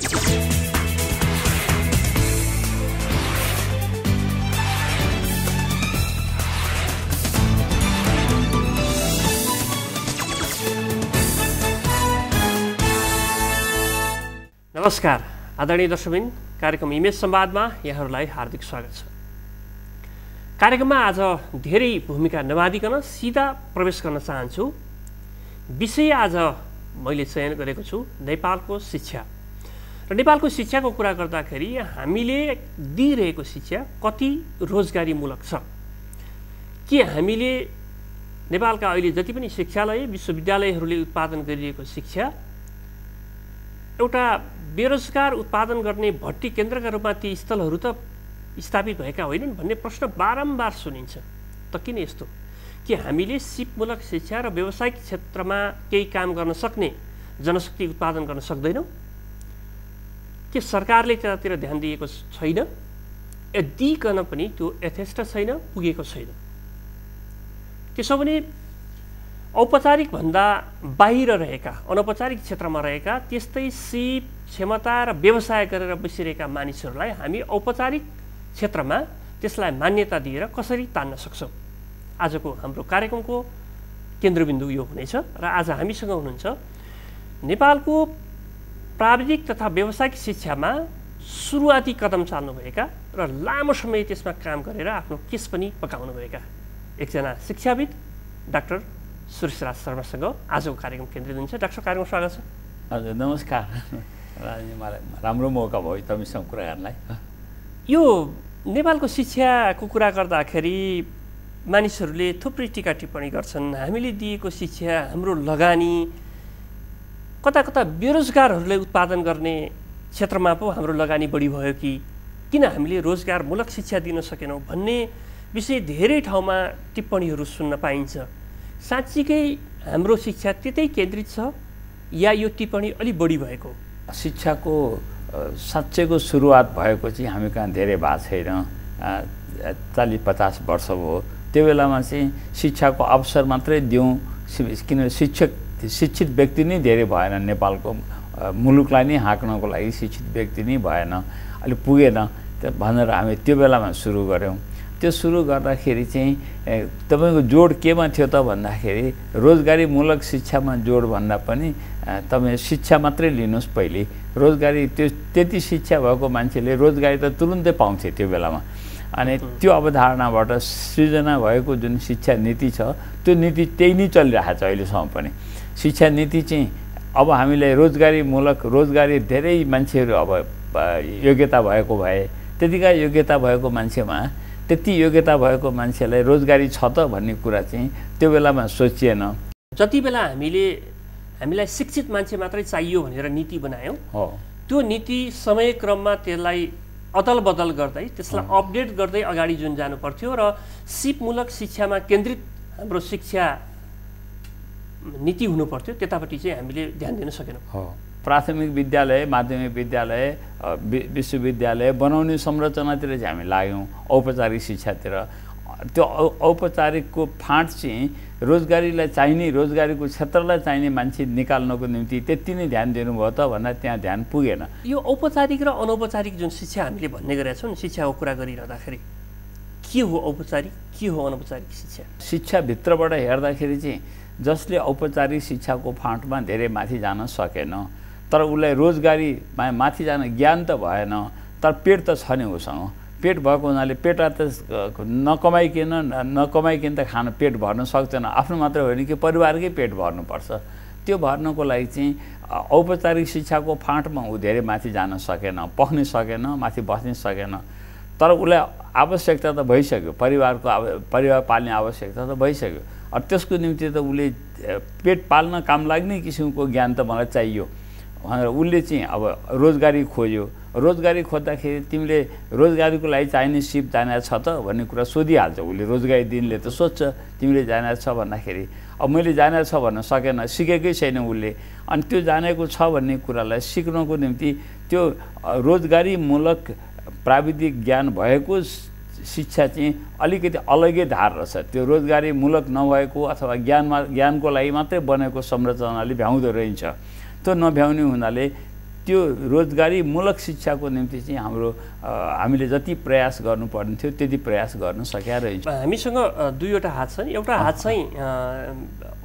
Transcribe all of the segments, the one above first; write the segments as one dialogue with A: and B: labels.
A: नमस्कार आदरणीय दर्शकबिन, कार्यक्रम इमेज संवादमा यहाँहरूलाई हार्दिक स्वागत छ। कार्यक्रममा आज धेरै भूमिका नबाँधिकन सीधा प्रवेश गर्न चाहन्छु। विषय आज मैले चयन गरेको छु नेपालको शिक्षा र नेपालको शिक्षाको कुरा गर्दाखेरि हामीले दिइरहेको शिक्षा कति रोजगारीमूलक छ। के हामीले नेपालका अहिले जति पनि शिक्षालय विश्वविद्यालयहरूले उत्पादन गरिरहेको शिक्षा एउटा बेरोजगार उत्पादन गर्ने भट्टी केन्द्रका रूपमा ती स्थलहरू त स्थापित भएका होइनन् भन्ने प्रश्न बारम्बार सुनिन्छ। त किन यस्तो? कि हामीले सिपमूलक शिक्षा र व्यावसायिक क्षेत्रमा केही काम गर्न सक्ने जनशक्ति उत्पादन गर्न सक्दैनौँ? के सरकारले त्यतातिर ध्यान दिएको छैन? दिइकन पनि त्यो यथेष्ट छैन, पुगेको छैन। त्यसो भने औपचारिक भन्दा बाहिर रहेका अनौपचारिक क्षेत्रमा रहेका त्यस्तै सिप क्षमता र व्यवसाय गरेर बसिरहेका मानिसहरूलाई हामी औपचारिक क्षेत्रमा त्यसलाई मान्यता दिएर कसरी तान्न सक्छौँ? आजको हाम्रो कार्यक्रमको केन्द्रबिन्दु यो हुनेछ। र आज हामीसँग हुनुहुन्छ नेपालको प्राविधिक तथा व्यावसायिक शिक्षामा सुरुवाती कदम चाल्नुभएका र लामो समय त्यसमा काम गरेर आफ्नो केस पनि पकाउनुभएका एकजना शिक्षाविद डाक्टर सुरेशराज शर्मासँग आजको कार्यक्रम केन्द्रित हुन्छ। डाक्टर, कार्यक्रम स्वागत छ।
B: हजुर, नमस्कार। मलाई राम्रो मौका भयो तपाईँसँग कुरा गर्नलाई।
A: यो नेपालको शिक्षाको कुरा गर्दाखेरि मानिसहरूले थुप्रै टिका टिप्पणी गर्छन्। हामीले दिएको शिक्षा, हाम्रो लगानी कता कता बेरोजगारहरूलाई उत्पादन गर्ने क्षेत्रमा पो हाम्रो लगानी बढी भयो कि किन हामीले रोजगारमूलक शिक्षा दिन सकेनौँ भन्ने विषय धेरै ठाउँमा टिप्पणीहरू सुन्न पाइन्छ। साँच्चीकै हाम्रो शिक्षा त्यतै केन्द्रित छ या यो टिप्पणी अलि बढी भएको?
B: शिक्षाको साँच्चैको सुरुवात भएको चाहिँ हामी कहाँ धेरै भएको छैन। 40-50 वर्ष भयो। त्यो बेलामा चाहिँ शिक्षाको अवसर मात्रै दिउँ, किनभने शिक्षित व्यक्ति नै धेरै भएन। नेपालको मुलुकलाई नै हाँक्नको लागि शिक्षित व्यक्ति नै भएन, अलि पुगेन भनेर हामी त्यो बेलामा सुरु गऱ्यौँ। त्यो सुरु गर्दाखेरि चाहिँ तपाईँको जोड केमा थियो त भन्दाखेरि रोजगारीमूलक शिक्षामा जोड भन्दा पनि तपाईँ शिक्षा मात्रै लिनुहोस्। पहिले रोजगारी त्यति शिक्षा भएको मान्छेले रोजगारी त तुरुन्तै पाउँथे त्यो बेलामा। अनि त्यो अवधारणाबाट सृजना भएको जुन शिक्षा नीति छ त्यो नीति त्यही नै चलिरहेको छ अहिलेसम्म पनि। शिक्षा नीति चाहिँ अब हामीलाई रोजगारी धेरै मान्छेहरू अब योग्यता भएको भए त्यतिका योग्यता भएको मान्छेमा त्यति योग्यता भएको मान्छेलाई रोजगारी छ त भन्ने कुरा चाहिँ त्यो बेलामा सोचिएन।
A: जति बेला हामीलाई शिक्षित मान्छे मात्रै चाहियो भनेर नीति बनायौँ, त्यो नीति समयक्रममा त्यसलाई अदल बदल गर्दै त्यसलाई अपडेट गर्दै अगाडि जुन जानु पर्थ्यो र सिपमूलक शिक्षामा केन्द्रित हाम्रो शिक्षा नीति हुनु पर्थ्यो, त्यतापट्टि चाहिँ हामीले ध्यान दिन सकेनौँ।
B: प्राथमिक विद्यालय, माध्यमिक विद्यालय, विश्वविद्यालय बनाउने संरचनातिर चाहिँ हामी लाग्यौँ, औपचारिक शिक्षातिर। त्यो औपचारिकको फाँट चाहिँ रोजगारीलाई चाहिने, रोजगारीको क्षेत्रलाई चाहिने मान्छे निकाल्नको निम्ति त्यति नै ध्यान दिनुभयो त भन्दा त्यहाँ ध्यान पुगेन।
A: यो औपचारिक र अनौपचारिक जुन शिक्षा हामीले भन्ने गरेका छौँ, शिक्षाको कुरा गरिरहँदाखेरि के हो औपचारिक, के हो अनौपचारिक शिक्षा?
B: शिक्षाभित्रबाट हेर्दाखेरि चाहिँ जसले औपचारिक शिक्षाको फाँटमा धेरै माथि जान सकेन, तर उसलाई रोजगारीमा माथि जान ज्ञान त भएन, तर पेट त छ नि उसँग। पेट भएको हुनाले पेटलाई त नकमाइकन त खान पेट भर्न सक्दैन। आफ्नो मात्र होइन कि परिवारकै पेट भर्नुपर्छ। त्यो भर्नको लागि चाहिँ औपचारिक शिक्षाको फाँटमा ऊ धेरै माथि जान सकेन, पख्न सकेन, माथि बस्न सकेन। तर उसलाई आवश्यकता त भइसक्यो, परिवार पाल्ने आवश्यकता त भइसक्यो। त्यसको निम्ति त उसले पेट पाल्न काम लाग्ने किसिमको ज्ञान त मलाई चाहियो भनेर उसले चाहिँ अब रोजगारी खोज्यो। रोजगारी खोज्दाखेरि तिमीले रोजगारीको लागि चाहिने सिप जानेको छ त भन्ने कुरा सोधिहाल्छ उसले। रोजगारी दिनले त सोध्छ तिमीले जानेको छ भन्दाखेरि अब मैले जानेको छ भन्न सकेन, सिकेकै छैन उसले। अनि त्यो जानेको छ भन्ने कुरालाई सिक्नको निम्ति त्यो रोजगारीमूलक प्राविधिक ज्ञान भएको शिक्षा चाहिँ अलिकति अलग्गै धार रहेछ। त्यो रोजगारीमूलक नभएको अथवा ज्ञानको लागि मात्रै बनेको संरचनाले भ्याउँदो रहन्छ। त्यो नभ्याउने हुनाले त्यो रोजगारीमूलक शिक्षाको निम्ति चाहिँ हामीले जति प्रयास गर्नुपर्ने थियो त्यति प्रयास गर्न सकेका रहेछ।
A: हामीसँग दुईवटा हात छन्। एउटा हात चाहिँ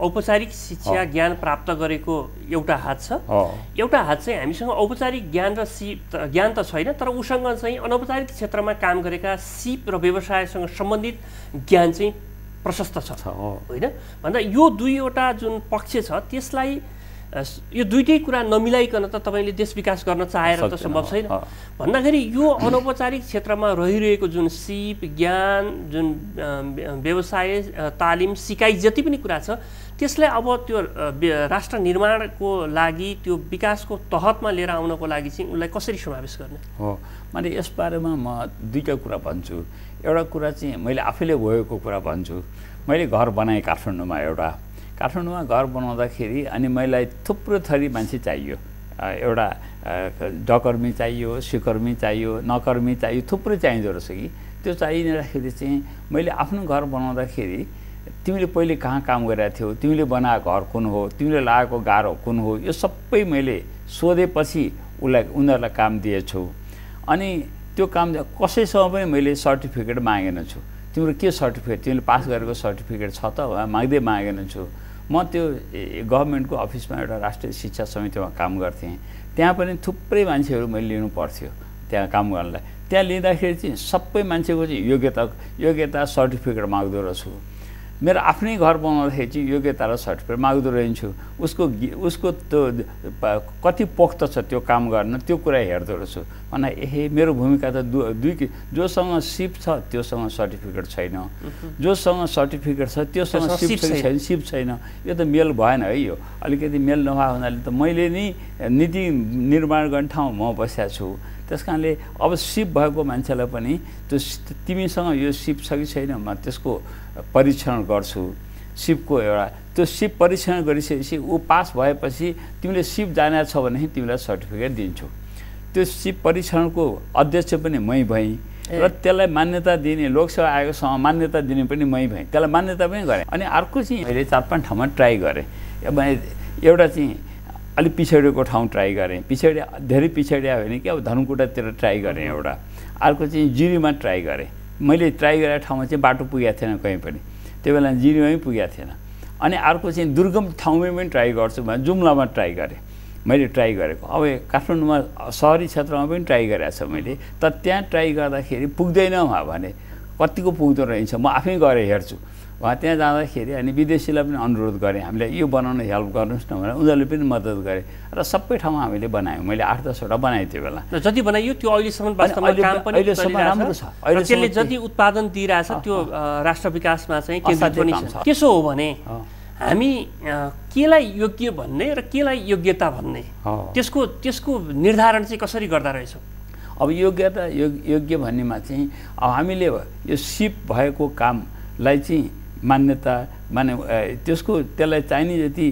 A: औपचारिक शिक्षा ज्ञान प्राप्त गरेको एउटा हात छ, एउटा हात चाहिँ हामीसँग औपचारिक ज्ञान र ज्ञान त छैन, तर उसँग चाहिँ अनौपचारिक क्षेत्रमा काम गरेका सिप र व्यवसायसँग सम्बन्धित ज्ञान चाहिँ प्रशस्त छ होइन। भन्दा यो दुईवटा जुन पक्ष छ त्यसलाई यो दुईटै कुरा नमिलाइकन त तपाईँले देश विकास गर्न चाहेर त सम्भव छैन। भन्दाखेरि यो अनौपचारिक क्षेत्रमा रहिरहेको जुन सिप ज्ञान जुन व्यवसाय तालिम सिकाइ जति पनि कुरा छ त्यसलाई अब त्यो राष्ट्र निर्माणको लागि त्यो विकासको तहतमा लिएर आउनको लागि चाहिँ उसलाई कसरी समावेश गर्ने
B: हो। मैले यसबारेमा म दुईटा कुरा भन्छु। एउटा कुरा चाहिँ मैले आफैले भएको कुरा भन्छु। मैले घर बनाएँ काठमाडौँमा घर बनाउँदाखेरि अनि मलाई थुप्रो थरी मान्छे चाहियो। एउटा डकर्मी चाहियो, सिकर्मी चाहियो, नकर्मी चाहियो, थुप्रो चाहिँदो रहेछ कि। त्यो चाहिँदाखेरि चाहिँ मैले आफ्नो घर बनाउँदाखेरि तिमीले पहिले कहाँ काम गरिरहेको थियौ, तिमीले बनाएको घर कुन हो, तिमीले लगाएको गाह्रो कुन हो, यो सबै मैले सोधेपछि उनीहरूलाई काम दिएछु। अनि त्यो काम कसैसँग पनि मैले सर्टिफिकेट मागेन छु। तिम्रो के सर्टिफिकेट, तिमीले पास गरेको सर्टिफिकेट छ त मागेन छु। म त्यो गभर्मेन्टको अफिसमा एउटा राष्ट्रिय शिक्षा समितिमा काम गर्थेँ। त्यहाँ पनि थुप्रै मान्छेहरू मैले लिनु पर्थ्यो त्यहाँ काम गर्नलाई। त्यहाँ लिँदाखेरि चाहिँ सबै मान्छेको चाहिँ योग्यता सर्टिफिकेट माग्दो रहेछु। मेरो आफ्नै घर बनाउँदाखेरि चाहिँ योग्यता र सर्टिफिकेट माग्दो रहन्छु। उसको त्यो कति पोख्त छ त्यो काम गर्न, त्यो कुरा हेर्दो रहेछु। भने मेरो भूमिका त जोसँग सिप छ त्योसँग सर्टिफिकेट छैन, जोसँग सर्टिफिकेट छ त्योसँग सिप छैन। यो त मेल भएन है। यो अलिकति मेल नभए हुनाले त मैले नि नीति निर्माण गर्ने ठाउँ म बसेको छु। त्यस कारणले अब सिप भएको मान्छेलाई पनि त्यो तिमीसँग यो सिप छ कि छैन म त्यसको परीक्षण गर्छु। सिपको एउटा त्यो सिप परीक्षण गरिसकेपछि ऊ पास भएपछि तिमीले सिप जाने छ भनेदेखि तिमीलाई सर्टिफिकेट दिन्छु। त्यो सिप परीक्षणको अध्यक्ष पनि मै भएँ र त्यसलाई मान्यता दिने लोकसेवा आयोगसँग मान्यता दिने पनि मै भएँ। त्यसलाई मान्यता पनि गरेँ। अनि अर्को चाहिँ मैले 4-5 ठाउँमा ट्राई गरेँ। एउटा चाहिँ अलिक पिछडिएको ठाउँ ट्राई गरेँ, धेरै पिछडिया भयो भने कि अब धनकुटातिर ट्राई गरेँ एउटा। अर्को चाहिँ जिरीमा ट्राई गरेँ। मैले ट्राई गरेको ठाउँमा चाहिँ बाटो पुगेको थिएन कहीँ पनि, त्यो बेला जिरीमै पुगेको थिएन। अनि अर्को चाहिँ दुर्गम ठाउँमै पनि ट्राई गर्छु भने जुम्लामा ट्राई गरेँ। मैले ट्राई गरेको अब काठमाडौँमा सहरी क्षेत्रमा पनि ट्राई गरेको छ मैले। तर त्यहाँ ट्राई गर्दाखेरि पुग्दैन भने कतिको पुग्दो रहेछ म आफै गएर हेर्छु। वहाँ त्यहाँ जाँदाखेरि अनि विदेशीलाई पनि अनुरोध गरेँ हामीले यो बनाउन हेल्प गर्नुहोस् न भनेर उनीहरूले पनि मद्दत गरे र सबै ठाउँमा हामीले बनायौँ। मैले 8-10 वटा बनाएँ त्यो बेला।
A: जति बनाइयो त्यो अहिलेसम्म वास्तवमा काम पनि
B: राम्रो छ।
A: त्यसले जति उत्पादन दिइरहेछ त्यो राष्ट्र विकासमा चाहिँ केन्द्रित पनि छ। त्यसो हो भने हामी केलाई योग्य भन्ने र केलाई योग्यता भन्ने त्यसको निर्धारण चाहिँ कसरी गर्दा रहेछौँ?
B: अब योग्य भन्नेमा चाहिँ अब हामीले यो सिप भएको कामलाई चाहिँ मान्यता त्यसलाई चाहिने जति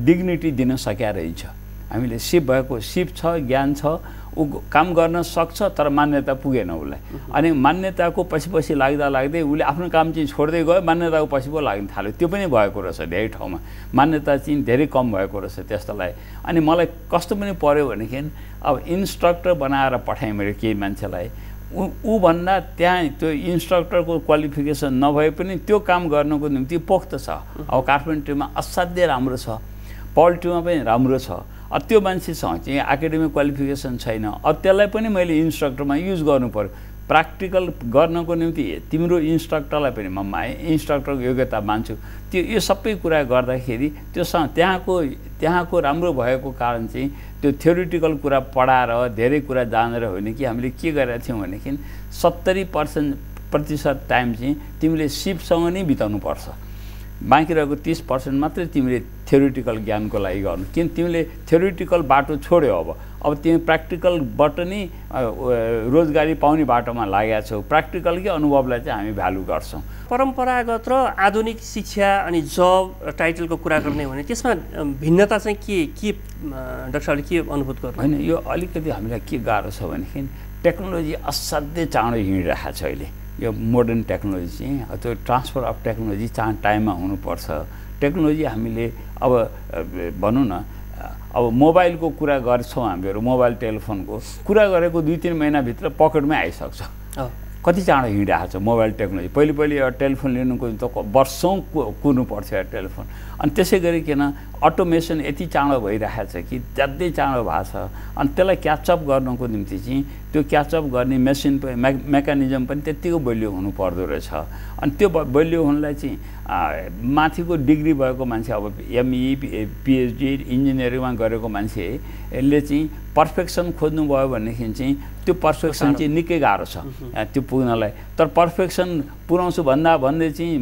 B: डिग्निटी दिन सकेका रहेछ। हामीले सिप छ ज्ञान छ ऊ काम गर्न सक्छ तर मान्यता पुगेन उसलाई। अनि मान्यताको पछि लाग्दै उसले आफ्नो काम चाहिँ छोड्दै गयो, मान्यताको पछि पो लाग्न थाल्यो। त्यो पनि भएको रहेछ धेरै ठाउँमा, मान्यता चाहिँ धेरै कम भएको रहेछ त्यस्तोलाई। अनि मलाई कस्तो पनि पर्यो भनेदेखि अब इन्स्ट्रक्टर बनाएर पठाएँ मैले केही मान्छेलाई। ऊ भन्दा त्यहाँ त्यो इन्स्ट्रक्टरको क्वालिफिकेसन नभए पनि त्यो काम गर्नको निम्ति पोख्त छ। अब काठमाडौँमा असाध्यै राम्रो छ, पल्टीमा पनि राम्रो छ। त्यो मान्छेसँग चाहिँ एकाडेमिक क्वालिफिकेसन छैन। अब त्यसलाई पनि मैले इन्स्ट्रक्टरमा युज गर्नु पर्यो। प्र्याक्टिकल गर्नको निम्ति तिम्रो इन्स्ट्रक्टरलाई पनि म इन्स्ट्रक्टरको योग्यता मान्छु। यो सबै कुरा गर्दाखेरि त्योसँग त्यहाँको राम्रो भएको कारण चाहिँ त्यो थ्योरिटिकल कुरा पढाएर धेरै कुरा जानेर होइन कि हामीले के गरेका थियौँ भनेदेखि 70% टाइम चाहिँ तिमीले सिपसँग नै बिताउनुपर्छ। बाँकी रहेको 30% मात्रै तिमीले थ्योरिटिकल ज्ञानको लागि गर्नु। किन तिमीले थ्योरिटिकल बाटो छोड्यौ। अब तिमी प्र्याक्टिकलबाट नै रोजगारी पाउने बाटोमा लागेका छौ। प्र्याक्टिकलकै अनुभवलाई चाहिँ हामी भ्यालु गर्छौँ।
A: परम्परागत र आधुनिक शिक्षा अनि जब टाइटलको कुरा गर्ने भने त्यसमा भिन्नता चाहिँ के डाक्टर साहबले के अनुभूत गर्नु?
B: होइन, यो अलिकति हामीलाई के गाह्रो छ भनेदेखि टेक्नोलोजी असाध्यै चाँडो हिँडिरहेको छ अहिले। यो मोडर्न टेक्नोलोजी चाहिँ त्यो ट्रान्सफर अफ टेक्नोलोजी टाइममा हुनुपर्छ। टेक्नोलोजी हामीले अब भनौँ न अब मोबाइलको कुरा गर्छौँ हामीहरू मोबाइल टेलिफोनको कुरा गरेको 2-3 महिनाभित्र पकेटमै आइसक्छ कति चाँडो हिँडिरहेको छ मोबाइल टेक्नोलोजी पहिले एउटा टेलिफोन लिनुको त वर्षौँ कुर्नु पर्थ्यो एउटा टेलिफोन अनि त्यसै गरिकन अटोमेसन यति चाँडो भइरहेको छ कि ज्यादै चाँडो भएको छ अनि त्यसलाई क्याचअप गर्नको निम्ति चाहिँ त्यो क्याचअप गर्ने मेसिन मेकानिजम पनि त्यत्तिको बलियो हुनु पर्दो रहेछ अनि त्यो बलियो हुनलाई चाहिँ माथिको डिग्री भएको मान्छे अब एमई पिएचडी इन्जिनियरिङमा गरेको मान्छेले चाहिँ पर्फेक्सन खोज्नुभयो भनेदेखि चाहिँ त्यो पर्फेक्सन चाहिँ निकै गाह्रो छ त्यो पुग्नलाई तर पर्फेक्सन पुर्याउँछु भन्दै चाहिँ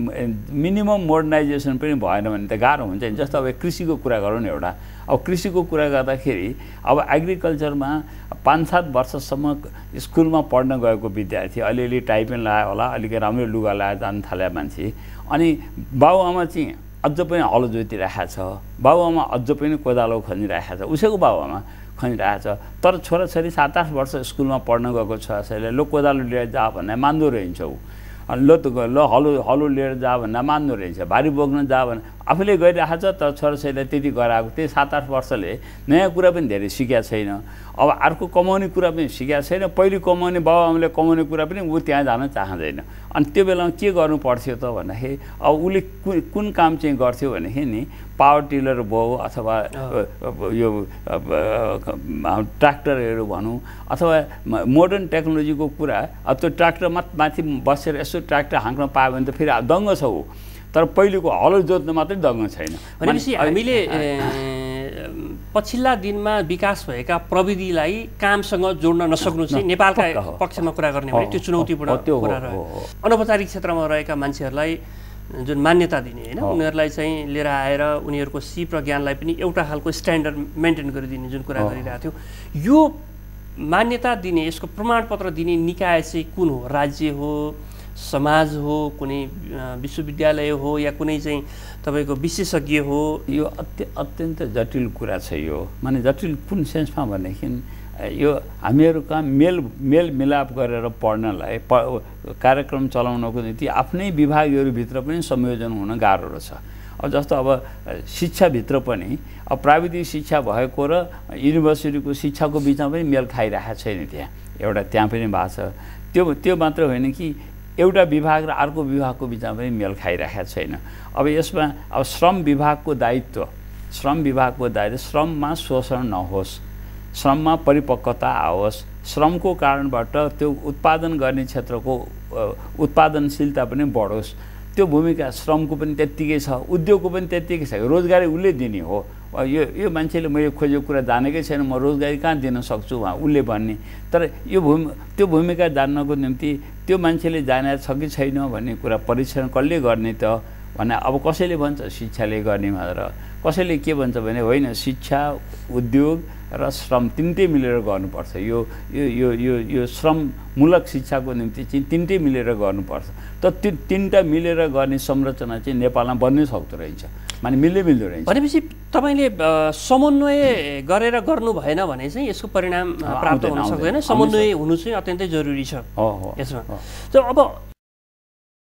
B: मिनिमम मोडर्नाइजेसन पनि भएन भने त गाह्रो हुन्छ नि जस्तो अब कृषिको कुरा गरौँ न एउटा अब कृषिको कुरा गर्दाखेरि अब एग्रिकल्चरमा 5-7 वर्षसम्म स्कुलमा पढ्न गएको विद्यार्थी अलिअलि टाइपिङ लगायो होला अलिकति राम्रो लुगा लगाएर जान थाले मान्छे अनि बाबुआमा चाहिँ अझ पनि हलो जोतिरहेको छ बाबुआमा अझ पनि कोदालो खनिरहेको छ उसैको बाबुआमा खनिरहेको छ तर छोराछोरी 7-8 वर्ष स्कुलमा पढ्न गएको छोराछोरीले लो कोदालो लिएर जा भन्ने मान्दो रहन्छ ऊ अनि ल हलो लिएर जा भन्दा मान्दो रहेछ भारी बोक्न जा भने आफूले गरिरहेको छ तर छोराछोरीलाई त्यति गराएको त्यही 7-8 वर्षले नयाँ कुरा पनि धेरै सिकेको छैन अब अर्को कमाउने कुरा पनि सिकेको छैन पहिले कमाउने बाबुआमाले कमाउने कुरा पनि ऊ त्यहाँ जान चाहँदैन अनि त्यो बेलामा के गर्नु पर्थ्यो त भन्दाखेरि अब उसले कुन काम चाहिँ गर्थ्यो भनेदेखि नि पावर टिलर भयो अथवा यो ट्र्याक्टरहरू भनौँ अथवा मोडर्न टेक्नोलोजीको कुरा अब त्यो ट्र्याक्टर माथि बसेर यसो ट्र्याक्टर हाँक्न पायो भने त फेरि दङ्ग छ ऊ तर पहिलेको हलो जोत्न मात्रै दङ्ग छैन
A: भनेपछि हामीले पछिल्ला दिनमा विकास भएका प्रविधिलाई कामसँग जोड्न नसक्नु चाहिँ नेपालका पक्षमा कुरा गर्ने भने त्यो चुनौतीपूर्ण कुरा रह्यो अनौपचारिक क्षेत्रमा रहेका मान्छेहरूलाई जुन मान्यता दिने हैन उनीहरूलाई चाहिँ लिएर आएर उनीहरूको सिप र ज्ञानलाई पनि एउटा खालको स्ट्यान्डर्ड मेन्टेन गरिदिने जुन कुरा गरिरहेको थियो यो मान्यता दिने यसको प्रमाणपत्र दिने निकाय चाहिँ कुन हो राज्य हो समाज हो कुनै विश्वविद्यालय हो या कुनै चाहिँ तपाईको विशेषज्ञ हो
B: यो अत्यन्त जटिल कुरा छ यो माने जटिल कुन सेन्समा भनेदेखि यो हामीहरूका मेलमिलाप गरेर पढ्नलाई कार्यक्रम चलाउनको निम्ति आफ्नै विभागहरूभित्र पनि संयोजन हुन गाह्रो रहेछ अब जस्तो अब शिक्षाभित्र पनि अब प्राविधिक शिक्षा भएको र युनिभर्सिटीको शिक्षाको बिचमा पनि मेल खाइरहेको छैन त्यहाँ पनि भएको छ त्यो मात्र होइन कि एउटा विभाग र अर्को विभागको बिचमा पनि मेल खाइरहेको छैन अब यसमा अब श्रम विभागको दायित्व श्रममा शोषण नहोस् श्रममा परिपक्वता आओस् श्रमको कारणबाट त्यो उत्पादन गर्ने क्षेत्रको उत्पादनशीलता पनि बढोस् त्यो भूमिका श्रमको पनि त्यत्तिकै छ उद्योगको पनि त्यत्तिकै छ रोजगारी उसले दिने हो यो मान्छेले मैले खोजेको कुरा जानेकै छैन म रोजगारी कहाँ दिन सक्छु उहाँ उसले भन्ने तर त्यो भूमिका जान्नको निम्ति त्यो मान्छेले जाने छ कि छैन भन्ने कुरा परीक्षण कसले गर्ने त भने अब कसैले भन्छ शिक्षाले गर्ने भनेर कसैले के भन्छ भने होइन शिक्षा उद्योग र श्रम तिनटै मिलेर गर्नुपर्छ यो यो यो यो श्रममूलक शिक्षाको निम्ति चाहिँ तिनटै मिलेर गर्नुपर्छ त त्यो तिनटा मिलेर गर्ने संरचना चाहिँ नेपालमा बन्नै सक्दो रहेछ माने मिल्दो रहेछ
A: भनेपछि तपाईले समन्वय गरेर गर्नु भएन भने चाहिँ यसको परिणाम प्राप्त हुन सक्दैन समन्वय हुनु चाहिँ अत्यन्तै जरुरी छ यसमा अब